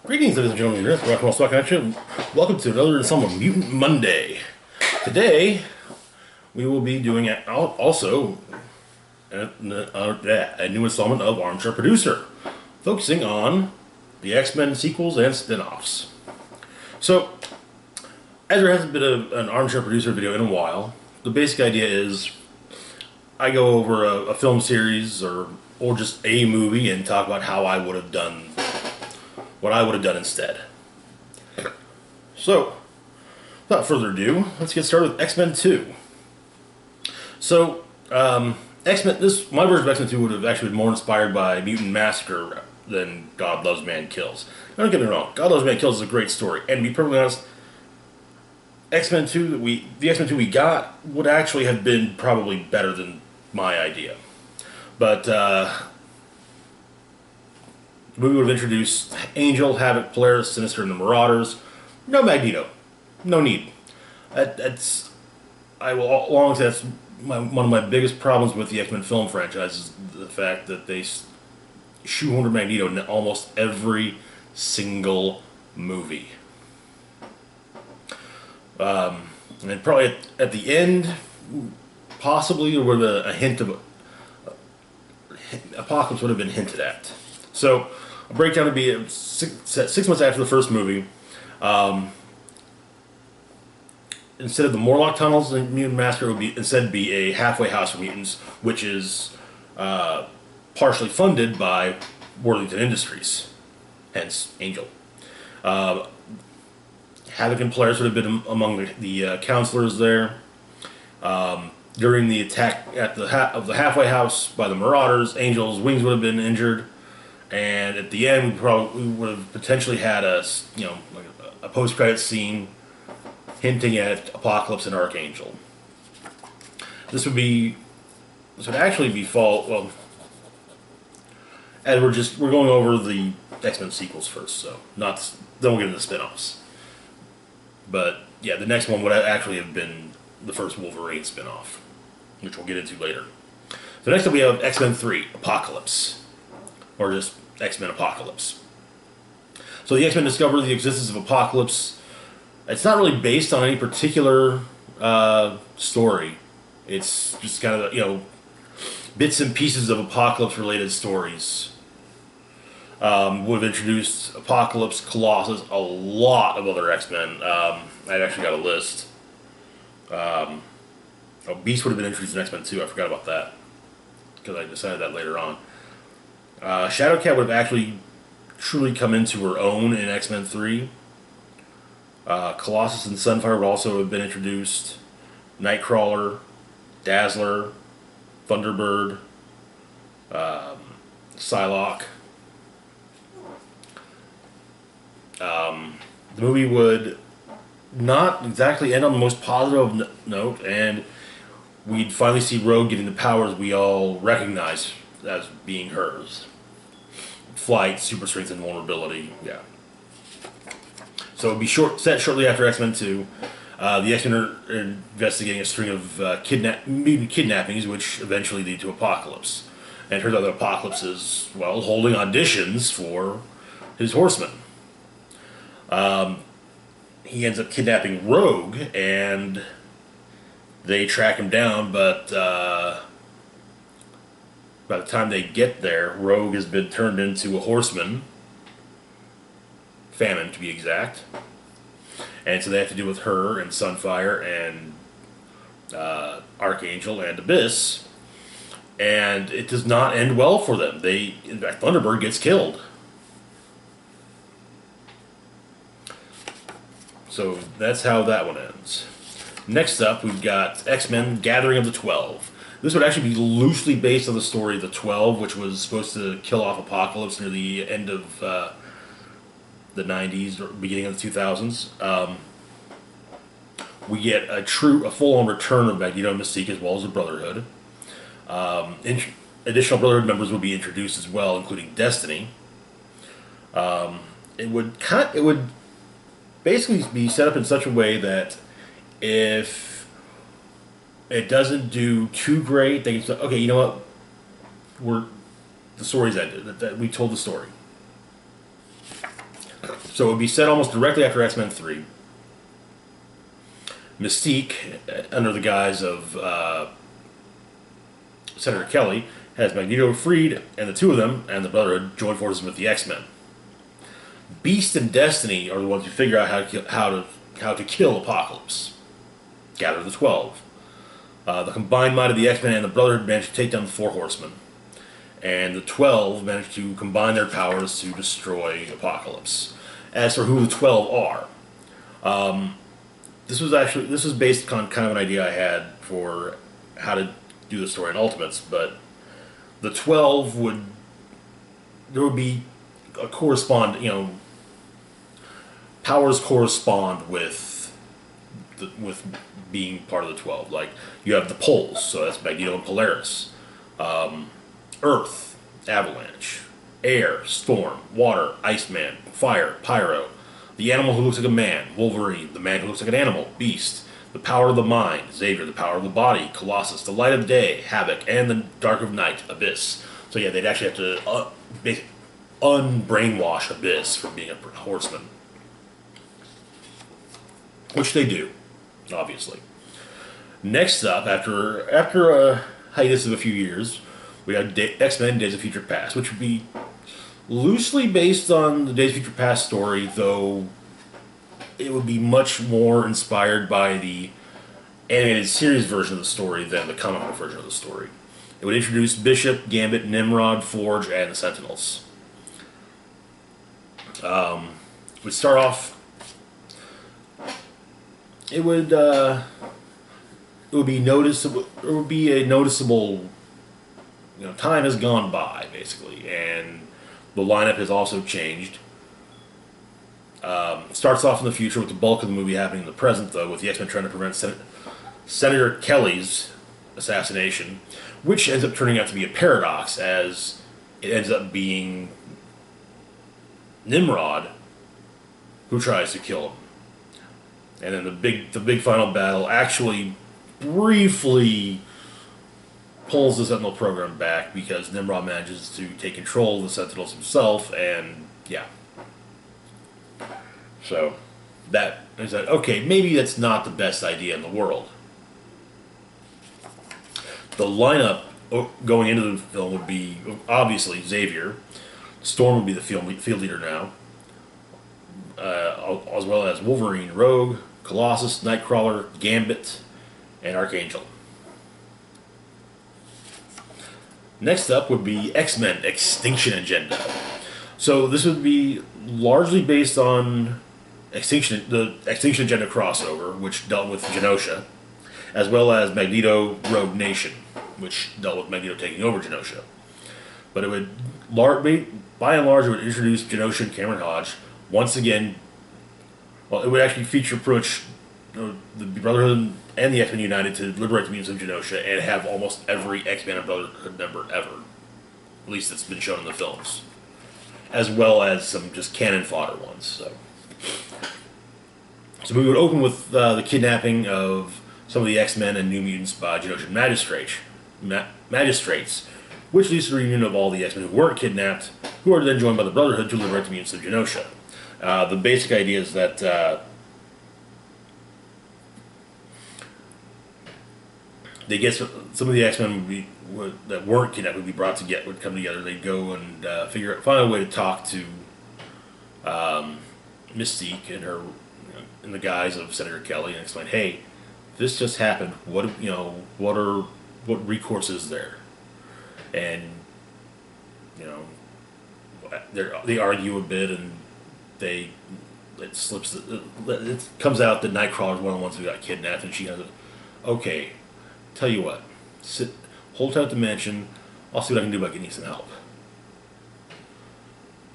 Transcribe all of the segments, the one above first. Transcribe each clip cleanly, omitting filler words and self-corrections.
Greetings, ladies and gentlemen. This is Rock and Roll Stock Action. Welcome to another installment of Mutant Monday. Today, we will be doing also a new installment of Armchair Producer, focusing on the X-Men sequels and spin-offs. So, as there hasn't been an Armchair Producer video in a while, the basic idea is I go over a film series or just a movie and talk about how I would have done what I would have done instead. So, without further ado, let's get started with X-Men 2. So, X-Men, my version of X-Men 2 would have actually been more inspired by Mutant Massacre than God Loves Man Kills. Now, don't get me wrong, God Loves Man Kills is a great story, and to be perfectly honest, X-Men 2 the X-Men 2 we got would actually have been probably better than my idea. But, the movie would have introduced Angel, Havoc, Polaris, Sinister, and the Marauders. No Magneto. No need. That's one of my biggest problems with the X-Men film franchise is the fact that they shoehorned Magneto in almost every single movie. And probably at the end, possibly there would have a hint of Apocalypse would have been hinted at. So, a breakdown would be 6 months after the first movie. Instead of the Morlock tunnels in Mutant Massacre, it would instead be a halfway house for mutants, which is partially funded by Worthington Industries, hence Angel. Havoc and Polaris would have been among the counselors there. During the attack at the halfway house by the Marauders, Angel's wings would have been injured. And at the end, we would have potentially had a post-credit scene hinting at Apocalypse and Archangel. This would actually be as we're going over the X-Men sequels first, so then we'll get into the spin-offs. But yeah, the next one would actually have been the first Wolverine spin-off, which we'll get into later. So next up we have X-Men 3, Apocalypse, or just X-Men Apocalypse. So the X-Men discover the existence of Apocalypse. It's not really based on any particular story. It's just kind of, bits and pieces of Apocalypse-related stories. Would have introduced Apocalypse, Colossus, a lot of other X-Men. I've actually got a list. Beast would have been introduced in X-Men 2. I forgot about that because I decided that later on. Shadowcat would have actually truly come into her own in X-Men 3. Colossus and Sunfire would also have been introduced. Nightcrawler, Dazzler, Thunderbird, Psylocke. The movie would not exactly end on the most positive note, and we'd finally see Rogue getting the powers we all recognize as being hers. Flight, super strength, and vulnerability. Yeah. So it would be set shortly after X-Men 2. The X-Men are investigating a string of mutant kidnappings, which eventually lead to Apocalypse. And it turns out that Apocalypse is, holding auditions for his Horsemen. He ends up kidnapping Rogue, and they track him down, but by the time they get there, Rogue has been turned into a horseman. Famine, to be exact. And so they have to deal with her and Sunfire and Archangel and Abyss. And it does not end well for them. In fact, Thunderbird gets killed. So that's how that one ends. Next up, we've got X-Men Gathering of the 12. This would actually be loosely based on the story of the 12, which was supposed to kill off Apocalypse near the end of the 90s or beginning of the 2000s. We get a full-on return of Magneto and Mystique as well as the Brotherhood. Additional Brotherhood members would be introduced as well, including Destiny. It would basically be set up in such a way that if it doesn't do too great, they can say, okay, you know what? The story's ended. That we told the story. So it would be set almost directly after X-Men 3. Mystique, under the guise of Senator Kelly, has Magneto freed, and the two of them and the Brotherhood join forces with the X-Men. Beast and Destiny are the ones who figure out how to kill Apocalypse. Gather the 12. The combined might of the X-Men and the Brotherhood manage to take down the Four Horsemen, and the 12 manage to combine their powers to destroy Apocalypse. As for who the 12 are, this was based on kind of an idea I had for how to do the story in Ultimates, but the 12 there would be a powers correspond with being part of the 12. Like, you have the poles, so that's Magneto and Polaris. Earth, Avalanche. Air, Storm. Water, Iceman. Fire, Pyro. The animal who looks like a man, Wolverine. The man who looks like an animal, Beast. The power of the mind, Xavier. The power of the body, Colossus. The light of day, Havoc. And the dark of night, Abyss. So yeah, they'd actually have to unbrainwash Abyss from being a horseman. Which they do, obviously. Next up, after a hiatus of a few years, we have X-Men Days of Future Past, which would be loosely based on the Days of Future Past story, though it would be much more inspired by the animated series version of the story than the comic book version of the story. It would introduce Bishop, Gambit, Nimrod, Forge, and the Sentinels. It would start off. It would be noticeable. It would be a noticeable. Time has gone by, basically, and the lineup has also changed. Starts off in the future with the bulk of the movie happening in the present, though, with the X-Men trying to prevent Senator Kelly's assassination, which ends up turning out to be a paradox, as it ends up being Nimrod who tries to kill him. And then the big final battle actually briefly pulls the Sentinel program back because Nimrod manages to take control of the Sentinels himself, and yeah. So that is like, okay, maybe that's not the best idea in the world. The lineup going into the film would be obviously Xavier. Storm would be the field leader now, as well as Wolverine, Rogue, Colossus, Nightcrawler, Gambit, and Archangel. Next up would be X-Men Extinction Agenda. So this would be largely based on the Extinction Agenda crossover, which dealt with Genosha, as well as Magneto Rogue Nation, which dealt with Magneto taking over Genosha. But it would, by and large, it would introduce Genosha and Cameron Hodge once again. Well, it would actually feature pretty much the Brotherhood and the X-Men united to liberate the mutants of Genosha and have almost every X-Men and Brotherhood member ever. At least it's been shown in the films. As well as some just cannon fodder ones. So we would open with the kidnapping of some of the X-Men and New Mutants by Genoshan magistrates, which leads to the reunion of all the X-Men who weren't kidnapped, who are then joined by the Brotherhood to liberate the mutants of Genosha. The basic idea is that they get some of the X-Men that weren't kidnapped would be brought together, would come together. They'd go and find a way to talk to Mystique and her, in the guise of Senator Kelly, and explain, hey, this just happened. What recourse is there? And they argue a bit, and it comes out that Nightcrawler is one of the ones who got kidnapped, and she has okay, tell you what, hold tight at the mansion, I'll see what I can do about getting you some help.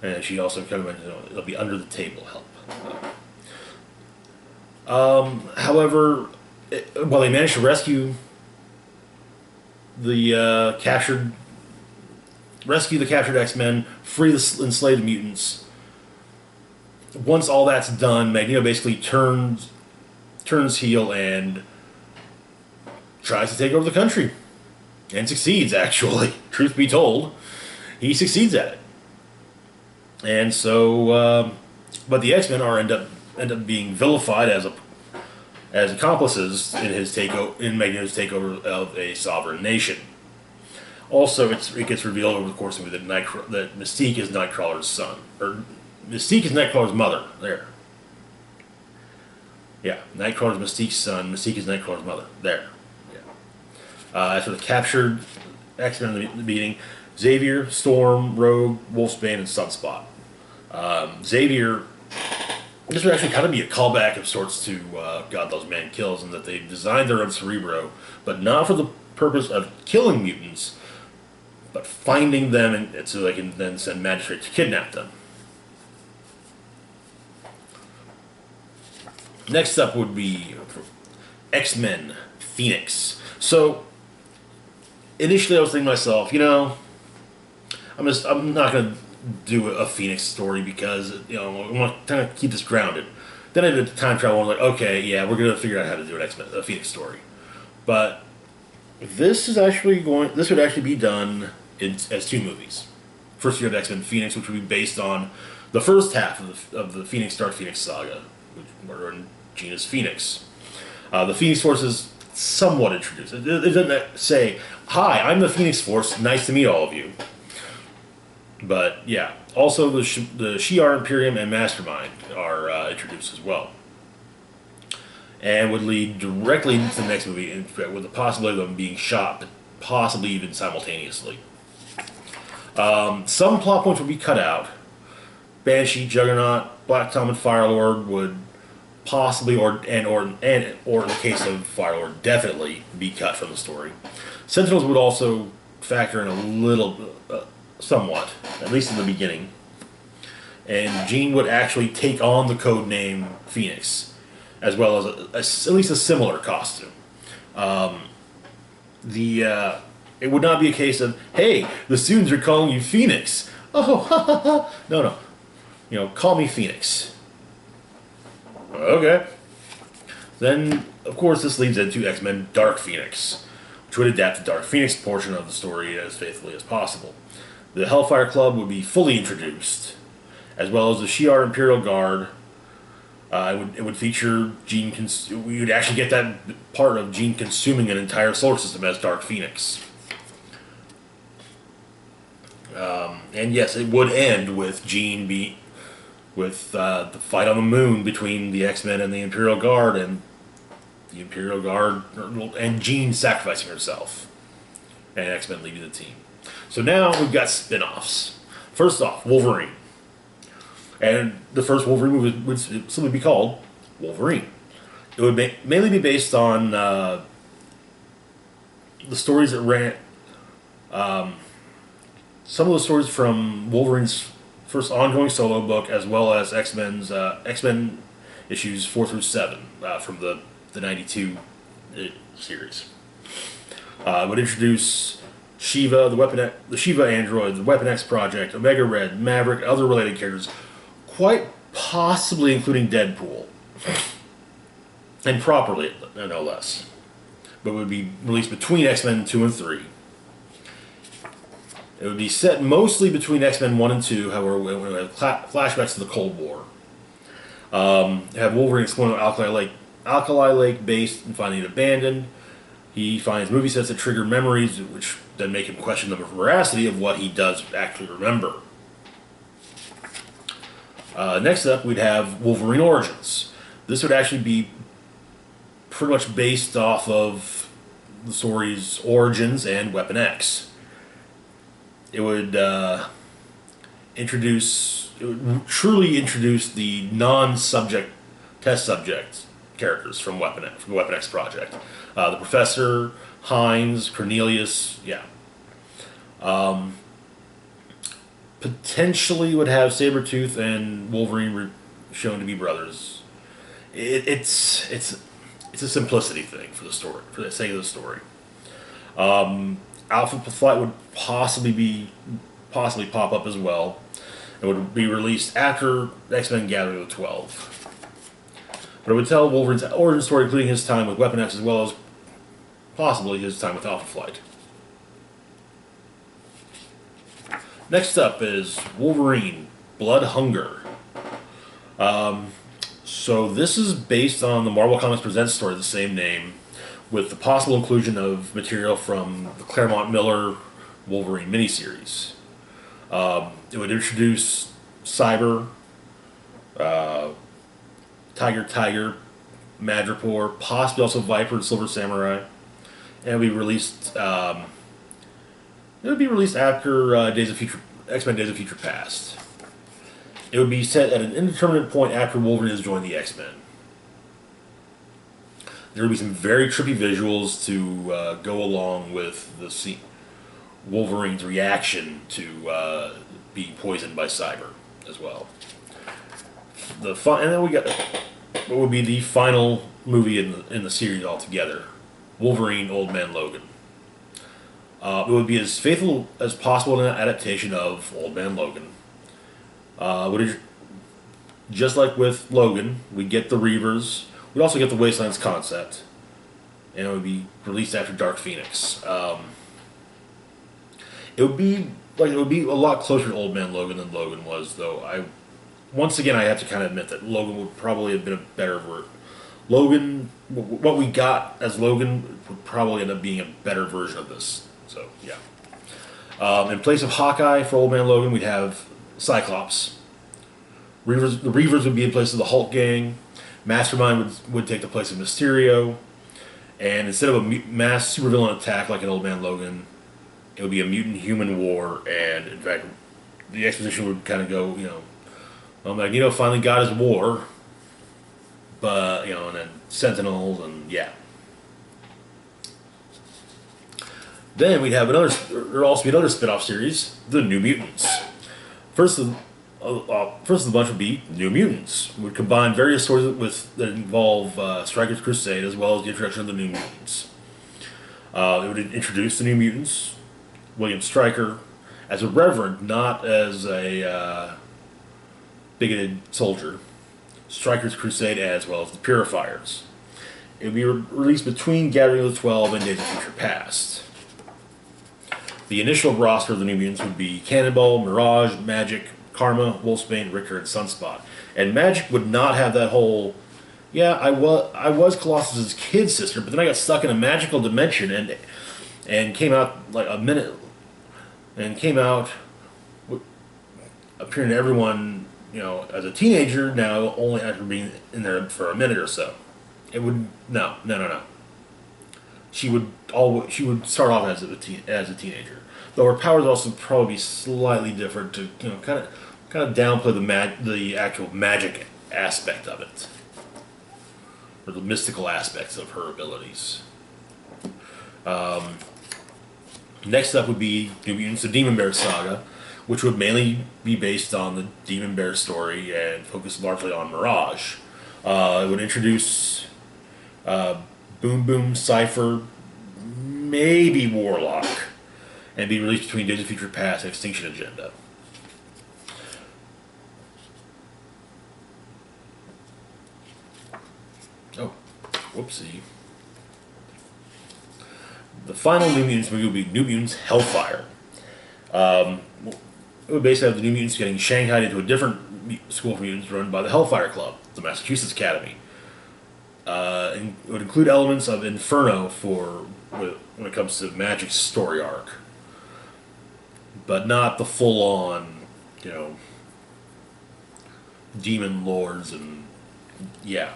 And she also kind of mentioned it'll be under the table help. However, while they managed to rescue the captured X-Men, free the enslaved mutants. Once all that's done, Magneto basically turns heel and tries to take over the country. And succeeds, actually. Truth be told, he succeeds at it. And so But the X-Men end up being vilified as accomplices in Magneto's takeover of a sovereign nation. Also, it gets revealed over the course of the movie that Mystique is Nightcrawler's son, or Mystique is Nightcrawler's mother. There, yeah, Nightcrawler's Mystique's son. Mystique is Nightcrawler's mother. There, yeah. As for the captured X-Men in the meeting, Xavier, Storm, Rogue, Wolfsbane, and Sunspot. Xavier. This would actually kind of be a callback of sorts to God Loves Man Kills, in that they designed their own Cerebro, but not for the purpose of killing mutants, but finding them and so they can then send magistrates to kidnap them. Next up would be X-Men Phoenix. So initially I was thinking to myself, I'm not going to do a Phoenix story because I want to kind of keep this grounded. Then I did time travel and I was like, okay, yeah, we're going to figure out how to do a Phoenix story. But this would actually be done as two movies. First, you have X-Men Phoenix, which would be based on the first half of the Phoenix Dark Phoenix saga, where Jean is Phoenix. The Phoenix Force is somewhat introduced. It doesn't say, "Hi, I'm the Phoenix Force. Nice to meet all of you." But yeah, also the Shi'ar Imperium and Mastermind are introduced as well, and would lead directly into the next movie, with the possibility of them being shot, possibly even simultaneously. Some plot points would be cut out. Banshee, Juggernaut, Black Tom, and Firelord would possibly, or in the case of Firelord, definitely be cut from the story. Sentinels would also factor in a little. Somewhat, at least in the beginning. And Jean would actually take on the code name Phoenix, as well as at least a similar costume. It would not be a case of, hey, the students are calling you Phoenix. Oh, ha ha ha. No. Call me Phoenix. Okay. Then, of course, this leads into X-Men Dark Phoenix, which would adapt the Dark Phoenix portion of the story as faithfully as possible. The Hellfire Club would be fully introduced, as well as the Shi'ar Imperial Guard. It would feature Jean. We would actually get that part of Jean consuming an entire solar system as Dark Phoenix. And yes, it would end with Jean with the fight on the moon between the X-Men and the Imperial Guard, and the Imperial Guard and Jean sacrificing herself, and X-Men leaving the team. So now we've got spin-offs. First off, Wolverine. And the first Wolverine movie would simply be called Wolverine. It would mainly be based on the stories that ran... some of the stories from Wolverine's first ongoing solo book, as well as X-Men issues 4 through 7 from the 92 series. It would introduce Shiva, the Shiva android, the Weapon X project, Omega Red, Maverick, other related characters, quite possibly including Deadpool, and properly, no less. But it would be released between X-Men 2 and 3. It would be set mostly between X-Men 1 and 2, however, we have flashbacks to the Cold War. Have Wolverine exploring Alkali Lake base and finding it abandoned. He finds movie sets that trigger memories, which then make him question the veracity of what he does actually remember. Next up, we'd have Wolverine Origins. This would actually be pretty much based off of the story's Origins and Weapon X. It would truly introduce the non-subject test subject characters from the Weapon X project. The Professor, Hines, Cornelius, yeah. Potentially would have Sabretooth and Wolverine shown to be brothers. It's a simplicity thing for the story, for the sake of the story. Alpha Flight would possibly pop up as well. It would be released after X-Men Gathering of the 12. But it would tell Wolverine's origin story, including his time with Weapon X, as well as possibly his time with Alpha Flight. Next up is Wolverine Blood Hunger. So this is based on the Marvel Comics Presents story of the same name, with the possible inclusion of material from the Claremont Miller Wolverine miniseries. It would introduce Cyber, Tiger, Madripoor, possibly also Viper and Silver Samurai, and it would be released. It would be released after X-Men Days of Future Past. It would be set at an indeterminate point after Wolverine has joined the X-Men. There would be some very trippy visuals to go along with the scene. Wolverine's reaction to being poisoned by Cyber as well. And then we got what would be the final movie in the series altogether, Wolverine: Old Man Logan. It would be as faithful as possible in an adaptation of Old Man Logan. Just like with Logan, we get the Reavers. We'd also get the Wastelands concept, and it would be released after Dark Phoenix. It would be a lot closer to Old Man Logan than Logan was, though. Once again, I have to kind of admit that Logan would probably have been a better version. Logan, what we got as Logan would probably end up being a better version of this. So yeah. In place of Hawkeye for Old Man Logan, we'd have Cyclops. The Reavers would be in place of the Hulk gang. Mastermind would take the place of Mysterio. And instead of a mass supervillain attack like in Old Man Logan, it would be a mutant-human war. And in fact, the exposition would kind of go, well, Magneto finally got his war, but and then Sentinels, and yeah. Then we'd have there'd also be another spin-off series, the New Mutants. First of the bunch would be New Mutants. We would combine various stories that involve Stryker's Crusade, as well as the introduction of the New Mutants. It would introduce the New Mutants, William Stryker, as a reverend, not as a bigoted soldier. Stryker's Crusade, as well as the Purifiers. It would be released between Gathering of the 12 and Days of Future Past. The initial roster of the New Mutants would be Cannonball, Mirage, Magic, Karma, Wolfsbane, Richter, and Sunspot. And Magic would not have that whole, I was Colossus's kid sister, but then I got stuck in a magical dimension and came out like a minute, and came out appearing to everyone, as a teenager now, only after being in there for a minute or so. It would no. She would start off as a teenager, though her powers would also probably be slightly different to kind of downplay the actual magic aspect of it, or the mystical aspects of her abilities. Next up would be New Mutants: The Demon Bear Saga, which would mainly be based on the Demon Bear story and focus largely on Mirage. It would introduce Boom Boom, Cypher, maybe Warlock, and be released between Days of Future Past and Extinction Agenda. Oh, whoopsie. The final New Mutants movie would be New Mutants Hellfire. It would basically have the New Mutants getting shanghaied into a different school of mutants run by the Hellfire Club, the Massachusetts Academy. And it would include elements of Inferno when it comes to Magic's story arc, but not the full-on, demon lords and yeah.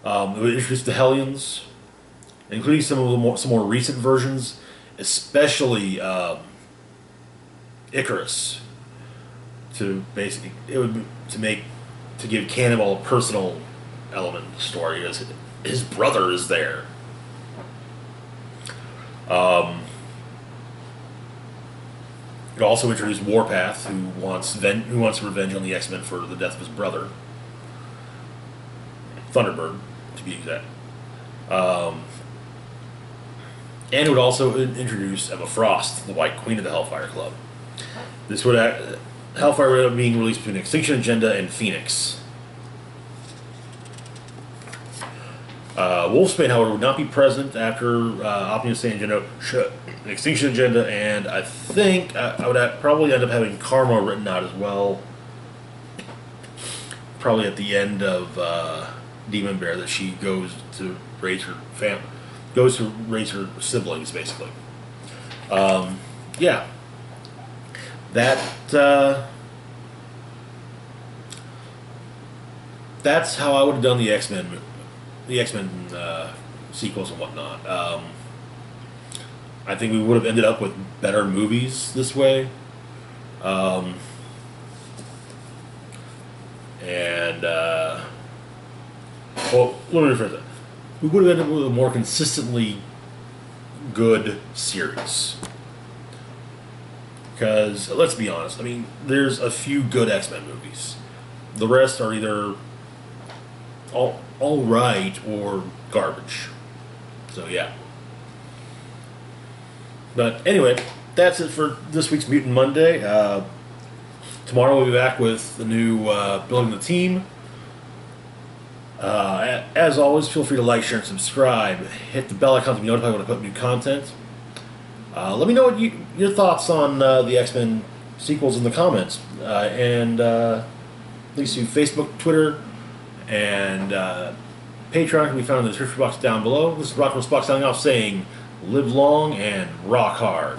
It would introduce the Hellions, including some more recent versions, especially Icarus, to give Cannonball a personal element of the story, as his brother is there. It also introduced Warpath, who wants revenge on the X-Men for the death of his brother, Thunderbird, to be exact. And it would also introduce Emma Frost, the White Queen of the Hellfire Club. Hellfire would end up being released between Extinction Agenda and Phoenix. Wolfsbane, however, would not be present after Optimus Extinction Agenda, and I think I would probably end up having Karma written out as well. probably at the end of Demon Bear that she goes to raise her siblings, basically. Yeah, that that's how I would have done the X-Men sequels and whatnot. I think we would have ended up with better movies this way. Well, let me rephrase that. We would have ended up with a more consistently good series. Because, let's be honest, I mean, there's a few good X-Men movies. The rest are either all right or garbage. So, yeah. But anyway, that's it for this week's Mutant Monday. Tomorrow we'll be back with the new Building the Team. As always, feel free to like, share, and subscribe. Hit the bell icon to be notified when I put new content. Let me know what your thoughts on the X-Men sequels in the comments. And links to Facebook, Twitter, and Patreon can be found in the description box down below. This is Rocko's Box signing off saying, live long and rock hard.